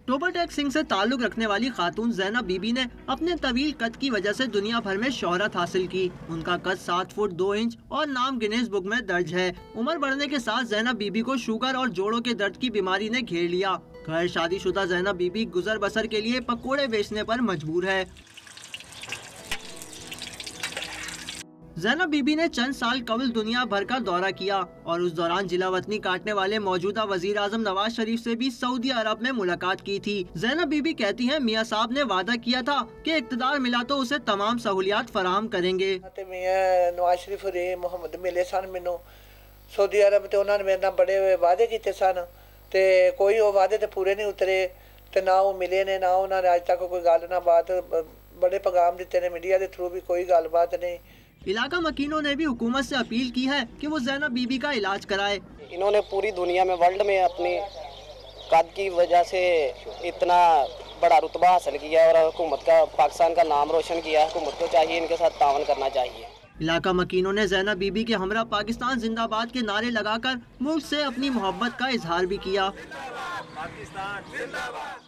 टोबर tag Singh से ताल्लुक रखने वाली खातून ज़ैनब बीबी ने अपने तवील कद की वजह से दुनिया भर में शोहरत हासिल की। उनका कद 7 फुट 2 इंच और नाम गिनेस बुक में दर्ज है। उम्र बढ़ने के साथ ज़ैनब बीबी को शुगर और जोड़ों के दर्द की बीमारी ने घेर लिया। गैर शादीशुदा ज़ैनब बीबी गुजर बसर के लिए पकोड़े बेचने पर मजबूर है। ज़ैनब बीबी ने चंद साल कबल दुनिया भर का दौरा किया और उस दौरान जिला वतनी काटने वाले मौजूदा वजीर आजम नवाज शरीफ से भी सऊदी अरब में मुलाकात की थी। ज़ैनब बीबी कहती हैं, मियाँ साहब ने वादा किया था कि इक़्तिदार मिला तो उसे तमाम सहूलियात फराहम करेंगे। नवाज शरीफ मोहम्मद मिले सन मैनू सऊदी अरब ते उन्होंने मेरे नाल बड़े वादे किए सन ते कोई वो वादे ते पूरे नहीं उतरे ते ना वो मिले ने ना उन्होंने अज तक कोई गल ना बात। बड़े पैगाम दिते ने मीडिया के थ्रू भी कोई गलबात नहीं। इलाका मकीनों ने भी हुकूमत से अपील की है कि वो ज़ैनब बीबी का इलाज कराए। इन्होंने पूरी दुनिया में वर्ल्ड में अपनी कद की वजह से इतना बड़ा रुतबा हासिल किया और हुकूमत का पाकिस्तान का नाम रोशन किया। हुकूमत को चाहिए इनके साथ तावन करना चाहिए। इलाका मकीनों ने ज़ैनब बीबी के हमरा पाकिस्तान जिंदाबाद के नारे लगाकर मुल्क से अपनी मोहब्बत का इजहार भी किया। पाकिस्तान जिंदाबाद।